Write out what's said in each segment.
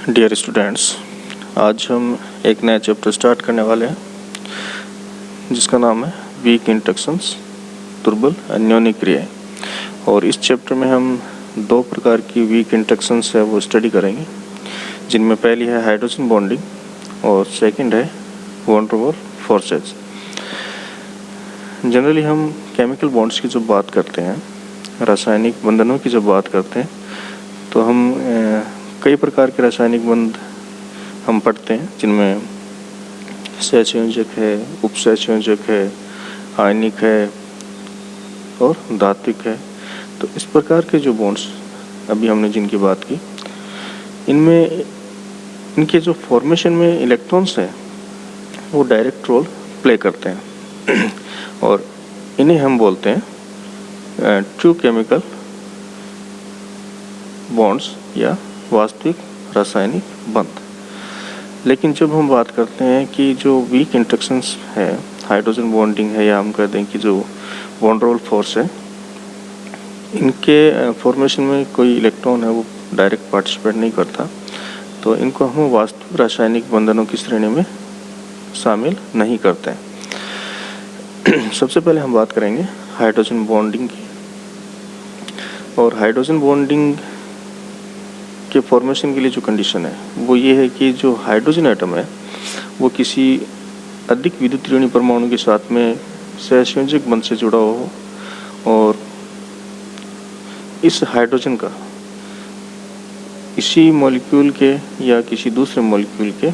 Dear students, आज हम एक नया चैप्टर स्टार्ट करने वाले हैं जिसका नाम है वीक इंटरेक्शंस, दुर्बल अन्योन्य क्रियाएं। और इस चैप्टर में हम दो प्रकार की वीक इंटरेक्शंस है वो स्टडी करेंगे, जिनमें पहली है हाइड्रोजन बॉन्डिंग और सेकंड है van der Waals forces. Generally हम केमिकल बॉन्ड्स की जब बात करते हैं, रासायनिक बंधनों की जब बात करते हैं, तो हम कई प्रकार के रासायनिक बंध हम पढ़ते हैं, जिनमें सहसंयोजक है, उपसहसंयोजक है, आयनिक है और धात्विक है। तो इस प्रकार के जो बॉन्ड्स अभी हमने जिनकी बात की, इनमें इनके जो फॉर्मेशन में इलेक्ट्रॉन्स हैं वो डायरेक्ट रोल प्ले करते हैं और इन्हें हम बोलते हैं ट्रू केमिकल बॉन्ड्स या वास्तविक रासायनिक बंध। लेकिन जब हम बात करते हैं कि जो वीक इंटरेक्शंस है, हाइड्रोजन बॉन्डिंग है, या हम कह दें कि जो वॉन डेर वाल्स फोर्स है, इनके फॉर्मेशन में कोई इलेक्ट्रॉन है वो डायरेक्ट पार्टिसिपेट नहीं करता, तो इनको हम वास्तविक रासायनिक बंधनों की श्रेणी में शामिल नहीं करते हैं। सबसे पहले हम बात करेंगे हाइड्रोजन बॉन्डिंग की। और हाइड्रोजन बॉन्डिंग के फॉर्मेशन के लिए जो कंडीशन है वो ये है कि जो हाइड्रोजन एटम है वो किसी अधिक विद्युत ऋणात्मक परमाणु के साथ में सहसंयोजक बंध से जुड़ा हो, और इस हाइड्रोजन का इसी मॉलिक्यूल के या किसी दूसरे मॉलिक्यूल के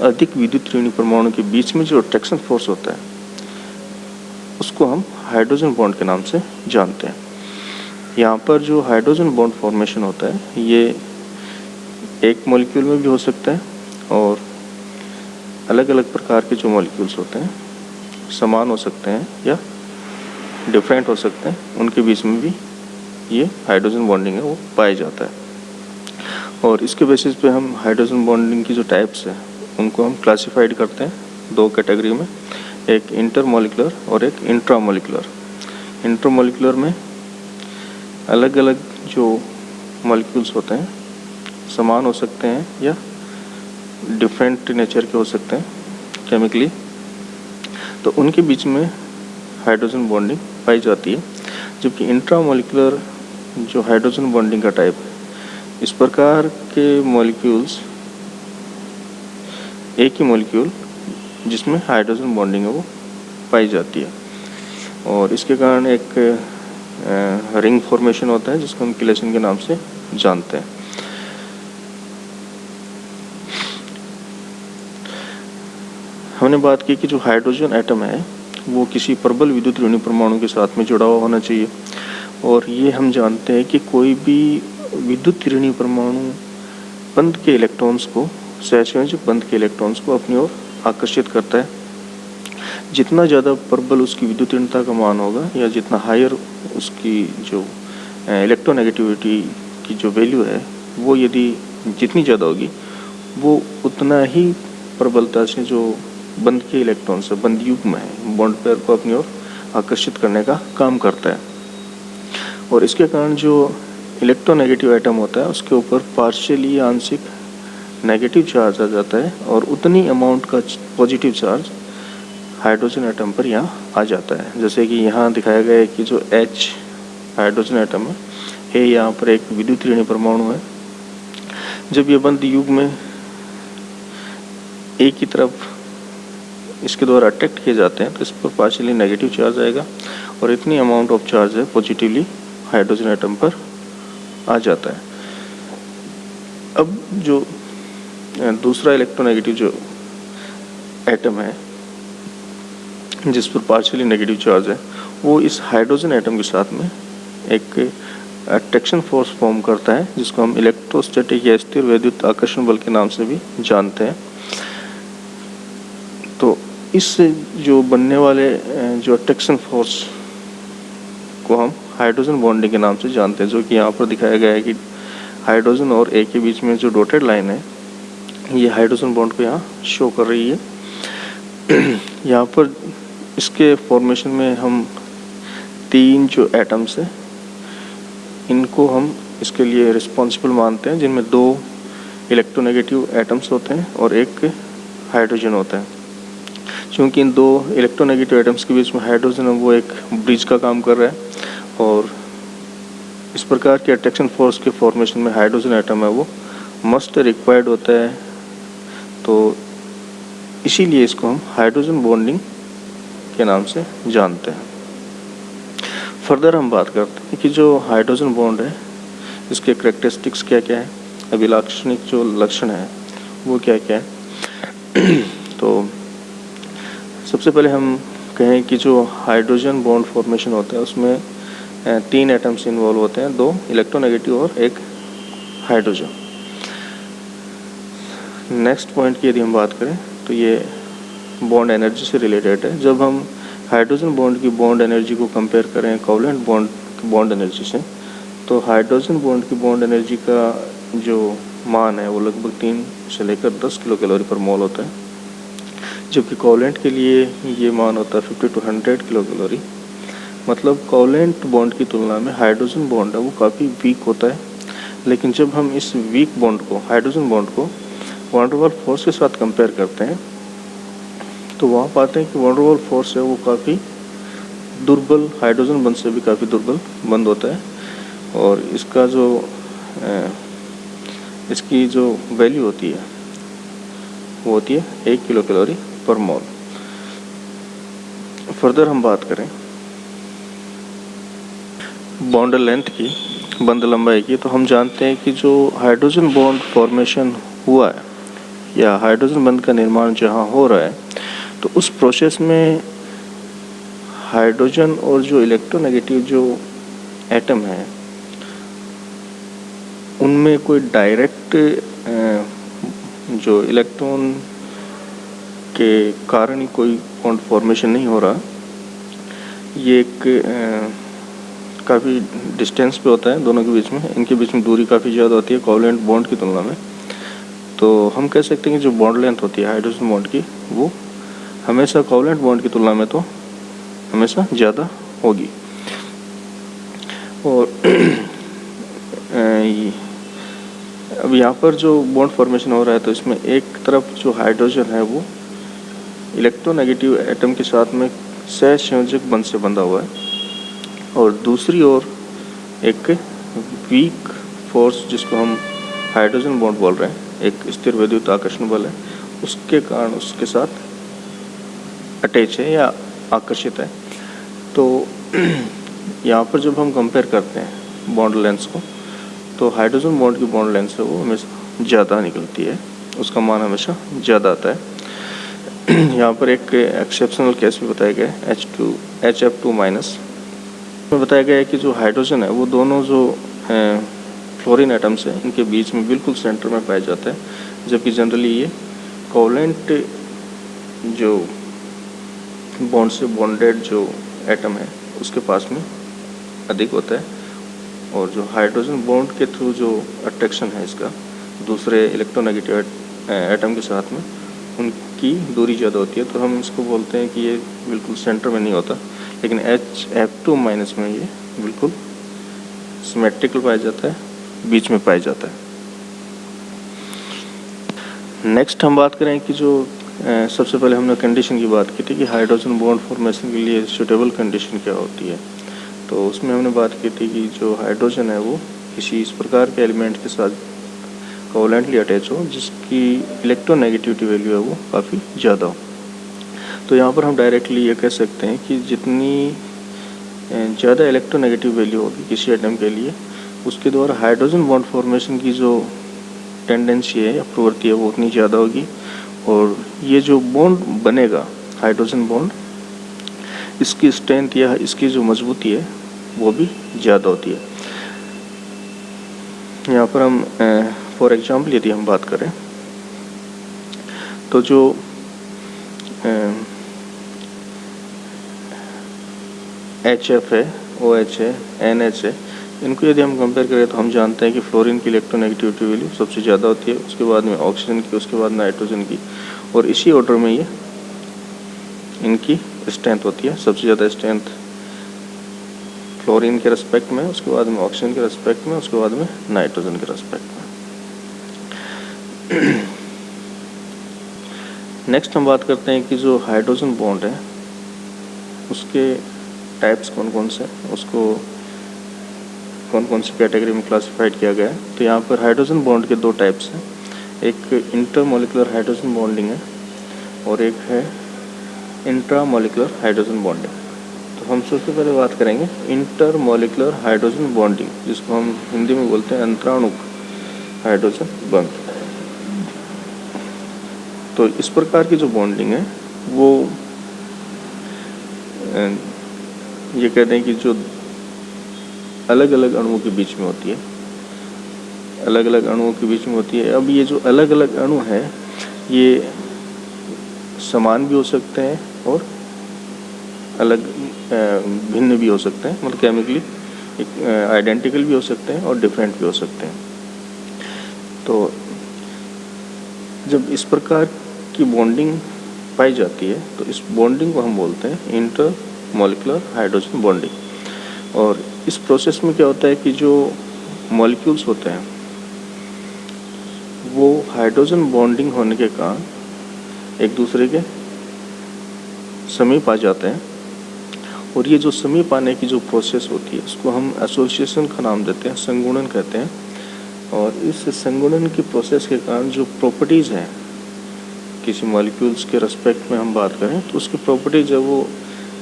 अधिक विद्युत ऋणात्मक परमाणु के बीच में जो अट्रैक्शन फोर्स होता है उसको हम हाइड्रोजन बॉन्ड के नाम से जानते हैं। यहाँ पर जो हाइड्रोजन बॉन्ड फॉर्मेशन होता है ये एक मॉलिक्यूल में भी हो सकता है, और अलग अलग प्रकार के जो मॉलिक्यूल्स होते हैं समान हो सकते हैं या डिफरेंट हो सकते हैं, उनके बीच में भी ये हाइड्रोजन बॉन्डिंग है वो पाया जाता है। और इसके बेसिस पे हम हाइड्रोजन बॉन्डिंग की जो टाइप्स है उनको हम क्लासिफाइड करते हैं दो कैटेगरी में, एक इंटरमॉलिक्यूलर और एक इंट्रामॉलिक्यूलर। इंटरमॉलिक्यूलर में अलग अलग जो मॉलिक्यूल्स होते हैं समान हो सकते हैं या डिफरेंट नेचर के हो सकते हैं केमिकली, तो उनके बीच में हाइड्रोजन बॉन्डिंग पाई जाती है। जबकि इंट्रामॉलिक्यूलर जो हाइड्रोजन बॉन्डिंग का टाइप है, इस प्रकार के मॉलिक्यूल्स एक ही मॉलिक्यूल जिसमें हाइड्रोजन बॉन्डिंग है वो पाई जाती है, और इसके कारण एक रिंग फॉर्मेशन होता है जिसको हम किलेशन के नाम से जानते हैं। हमने बात की कि जो हाइड्रोजन एटम है वो किसी प्रबल विद्युत ऋणात्मक परमाणु के साथ में जुड़ा हुआ होना चाहिए, और ये हम जानते हैं कि कोई भी विद्युत ऋणात्मक परमाणु बंध के इलेक्ट्रॉन्स को, सहसंयोजक बंध के इलेक्ट्रॉन्स को अपनी ओर आकर्षित करता है। जितना ज़्यादा प्रबल उसकी विद्युत ऋणता का मान होगा या जितना हायर उसकी जो इलेक्ट्रोनेगेटिविटी की जो वैल्यू है वो यदि जितनी ज़्यादा होगी, वो उतना ही प्रबलता से जो बंध के इलेक्ट्रॉन्स है, बंध युग्म है, बॉन्ड पेयर को अपनी ओर आकर्षित करने का काम करता है। और इसके कारण जो इलेक्ट्रोनेगेटिव एटम होता है उसके ऊपर पार्शियली आंशिक नेगेटिव चार्ज आ जाता है, और उतनी अमाउंट का पॉजिटिव चार्ज हाइड्रोजन एटम पर यहाँ आ जाता है। जैसे कि यहाँ दिखाया गया है कि जो H हाइड्रोजन एटम है, यहाँ पर एक विद्युत ऋणात्मक परमाणु है। जब ये बंध युग्म में एक ही तरफ इसके द्वारा अट्रैक्ट किए जाते हैं तो इस पर पार्शियली नेगेटिव चार्ज आएगा, और इतनी अमाउंट ऑफ चार्ज है पॉजिटिवली हाइड्रोजन एटम पर आ जाता है। अब जो दूसरा इलेक्ट्रोनेगेटिव जो एटम है जिस पर पार्शियली नेगेटिव चार्ज है, वो इस हाइड्रोजन एटम के साथ में एक अट्रैक्शन फोर्स फॉर्म करता है, जिसको हम इलेक्ट्रोस्टैटिक या स्थिर वैद्युत आकर्षण बल के नाम से भी जानते हैं। तो इस जो बनने वाले जो अट्रैक्शन फोर्स को हम हाइड्रोजन बॉन्डिंग के नाम से जानते हैं, जो कि यहाँ पर दिखाया गया है कि हाइड्रोजन और A के बीच में जो डॉटेड लाइन है ये हाइड्रोजन बॉन्ड को यहाँ शो कर रही है। यहाँ पर इसके फॉर्मेशन में हम तीन जो एटम्स हैं इनको हम इसके लिए रिस्पॉन्सिबल मानते हैं, जिनमें दो इलेक्ट्रोनेगेटिव एटम्स होते हैं और एक हाइड्रोजन होता है। क्योंकि इन दो इलेक्ट्रोनेगेटिव एटम्स के बीच में हाइड्रोजन है वो एक ब्रिज का काम कर रहा है और इस प्रकार के अट्रैक्शन फोर्स के फॉर्मेशन में हाइड्रोजन एटम है वो मस्ट रिक्वायर्ड होता है। तो इसीलिए इसको हम हाइड्रोजन बॉन्डिंग के नाम से जानते हैं। फर्दर हम बात करते हैं कि जो हाइड्रोजन बॉन्ड है इसके करैक्टरिस्टिक्स क्या क्या है, अभिलाक्षणिक जो लक्षण है वो क्या क्या है। तो सबसे पहले हम कहें कि जो हाइड्रोजन बॉन्ड फॉर्मेशन होता है उसमें 3 एटम्स इन्वॉल्व होते हैं, 2 इलेक्ट्रोनेगेटिव और एक हाइड्रोजन। नेक्स्ट पॉइंट की यदि हम बात करें तो ये बॉन्ड एनर्जी से रिलेटेड है। जब हम हाइड्रोजन बॉन्ड की बॉन्ड एनर्जी को कंपेयर करें कोवैलेंट बॉन्ड की बॉन्ड एनर्जी से, तो हाइड्रोजन बॉन्ड की बॉन्ड एनर्जी का जो मान है वो लगभग 3 से लेकर 10 किलो कैलोरी पर मोल होता है, जबकि कोवैलेंट के लिए ये मान होता है 50 to 100 किलो कैलोरी। मतलब कोवैलेंट बॉन्ड की तुलना में हाइड्रोजन बॉन्ड है वो काफ़ी वीक होता है। लेकिन जब हम इस वीक बॉन्ड को, हाइड्रोजन बॉन्ड को वैन डर वाल्स फोर्स के साथ कंपेयर करते हैं तो वहाँ पाते हैं कि वैन डर वाल्स फोर्स है वो काफ़ी दुर्बल, हाइड्रोजन बॉन्ड से भी काफ़ी दुर्बल बंद होता है और इसका जो इसकी जो वैल्यू होती है वो होती है 1 किलो कैलोरी पर मोल। फर्दर हम बात करें बॉन्ड लेंथ की, बंद लंबाई की, तो हम जानते हैं कि जो हाइड्रोजन बॉन्ड फॉर्मेशन हुआ है या हाइड्रोजन बंध का निर्माण जहाँ हो रहा है तो उस प्रोसेस में हाइड्रोजन और जो इलेक्ट्रोनेगेटिव जो एटम है उनमें कोई डायरेक्ट जो इलेक्ट्रॉन के कारण ही कोई बॉन्ड फॉर्मेशन नहीं हो रहा। ये एक काफ़ी डिस्टेंस पे होता है दोनों के बीच में, इनके बीच में दूरी काफ़ी ज़्यादा होती है कोवैलेंट बॉन्ड की तुलना में। तो हम कह सकते हैं कि जो बॉन्ड लेंथ होती है हाइड्रोजन बॉन्ड की वो हमेशा कोवैलेंट बॉन्ड की तुलना में तो हमेशा ज़्यादा होगी। और अब यहाँ पर जो बॉन्ड फॉर्मेशन हो रहा है तो इसमें एक तरफ जो हाइड्रोजन है वो इलेक्ट्रोनेगेटिव एटम के साथ में सहसंयोजक बंध से बंधा हुआ है और दूसरी ओर एक वीक फोर्स जिसको हम हाइड्रोजन बॉन्ड बोल रहे हैं, एक स्थिर विद्युत आकर्षण बल है, उसके कारण उसके साथ अटैच है या आकर्षित है। तो यहाँ पर जब हम कंपेयर करते हैं बॉन्ड लेंथ को तो हाइड्रोजन बॉन्ड की बॉन्ड लेंथ है वो हमेशा ज़्यादा निकलती है, उसका मान हमेशा ज़्यादा आता है। यहाँ पर एक एक्सेप्शनल केस भी बताया गया है HF2 माइनस में बताया गया है कि जो हाइड्रोजन है वो दोनों जो फ्लोरीन एटम्स हैं इनके बीच में बिल्कुल सेंटर में पाया जाता है, जबकि जनरली ये कोवैलेंट जो बॉन्ड से बॉन्डेड जो एटम है उसके पास में अधिक होता है और जो हाइड्रोजन बॉन्ड के थ्रू जो अट्रैक्शन है इसका दूसरे इलेक्ट्रोनेगेटिव एटम के साथ में उनकी दूरी ज़्यादा होती है। तो हम इसको बोलते हैं कि ये बिल्कुल सेंटर में नहीं होता, लेकिन HF2 माइनस में ये बिल्कुल सिमेट्रिकल पाया जाता है, बीच में पाया जाता है। नेक्स्ट हम बात करें कि जो सबसे पहले हमने कंडीशन की बात की थी कि हाइड्रोजन बॉन्ड फॉर्मेशन के लिए सूटेबल कंडीशन क्या होती है। तो उसमें हमने बात की थी कि जो हाइड्रोजन है वो किसी इस प्रकार के एलिमेंट के साथ कोवैलेंटली अटैच हो जिसकी इलेक्ट्रोनेगेटिविटी वैल्यू है वो काफ़ी ज़्यादा हो। तो यहाँ पर हम डायरेक्टली ये कह सकते हैं कि जितनी ज़्यादा इलेक्ट्रोनेगेटिव वैल्यू होगी किसी एटम के लिए उसके द्वारा हाइड्रोजन बॉन्ड फॉर्मेशन की जो टेंडेंसी है या प्रवृत्ति है वो उतनी ज़्यादा होगी और ये जो बॉन्ड बनेगा हाइड्रोजन बॉन्ड इसकी स्ट्रेंथ या इसकी जो मजबूती है वो भी ज़्यादा होती है। यहाँ पर हम फॉर एग्जांपल यदि हम बात करें तो जो HF है, OH है, NH है, इनको यदि हम कंपेयर करें तो हम जानते हैं कि फ्लोरीन की इलेक्ट्रोनेगेटिविटी वैल्यू सबसे ज़्यादा होती है, उसके बाद में ऑक्सीजन की, उसके बाद नाइट्रोजन की और इसी ऑर्डर में ये इनकी स्ट्रेंथ होती है। सबसे ज़्यादा स्ट्रेंथ फ्लोरीन के रेस्पेक्ट में, उसके बाद में ऑक्सीजन के रेस्पेक्ट में, उसके बाद में नाइट्रोजन के रेस्पेक्ट में। नेक्स्ट हम बात करते हैं कि जो हाइड्रोजन बॉन्ड है उसके टाइप्स कौन कौन से, उसको कौन कौन सी कैटेगरी में क्लासिफाइड किया गया है। तो यहाँ पर हाइड्रोजन बॉन्ड के दो टाइप्स हैं, एक इंटरमोलिकुलर हाइड्रोजन बॉन्डिंग है और एक है इंट्रामोलिकुलर हाइड्रोजन बॉन्डिंग। तो हम सबसे पहले बात करेंगे इंटरमोलिकुलर हाइड्रोजन बॉन्डिंग, जिसको हम हिंदी में बोलते हैं अंतराणुक हाइड्रोजन बॉन्ड। तो इस प्रकार की जो बॉन्डिंग है वो ये कहते हैं कि जो अलग अलग अणुओं के बीच में होती है, अलग अलग अणुओं के बीच में होती है। अब ये जो अलग अलग अणु हैं ये समान भी हो सकते हैं और अलग भिन्न भी हो सकते हैं, मतलब केमिकली आइडेंटिकल भी हो सकते हैं और डिफरेंट भी हो सकते हैं। तो जब इस प्रकार की बॉन्डिंग पाई जाती है तो इस बॉन्डिंग को हम बोलते हैं इंटर मॉलिक्यूलर हाइड्रोजन बॉन्डिंग। और इस प्रोसेस में क्या होता है कि जो मॉलिक्यूल्स होते हैं वो हाइड्रोजन बॉन्डिंग होने के कारण एक दूसरे के समीप आ जाते हैं, और ये जो समीप आने की जो प्रोसेस होती है उसको हम एसोसिएशन का नाम देते हैं, संगुणन कहते हैं। और इस संगुणन की प्रोसेस के कारण जो प्रॉपर्टीज़ हैं किसी मॉलिक्यूल्स के रेस्पेक्ट में हम बात करें तो उसकी प्रॉपर्टीज है वो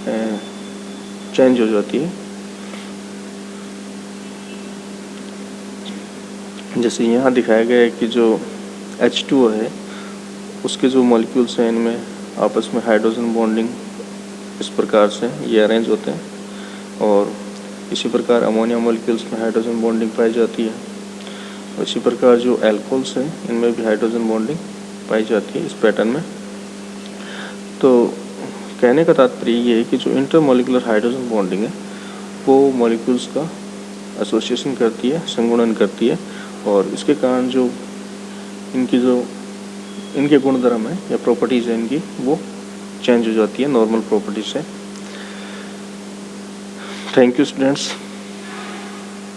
चेंज हो जाती है। जैसे यहाँ दिखाया गया है कि जो H2O है उसके जो मॉलिक्यूल्स हैं इनमें आपस में हाइड्रोजन बॉन्डिंग इस प्रकार से ये अरेंज होते हैं, और इसी प्रकार अमोनिया मॉलिक्यूल्स में हाइड्रोजन बॉन्डिंग पाई जाती है, और इसी प्रकार जो एल्कोहल्स हैं इनमें भी हाइड्रोजन बॉन्डिंग पाई जाती है इस पैटर्न में। तो कहने का तात्पर्य ये है कि जो इंटरमॉलिक्यूलर हाइड्रोजन बॉन्डिंग है वो मॉलिक्यूल्स का एसोसिएशन करती है, संगुणन करती है, और इसके कारण जो इनके गुणधर्म है या प्रॉपर्टीज़ है इनकी वो चेंज हो जाती है नॉर्मल प्रॉपर्टीज से। Thank you students.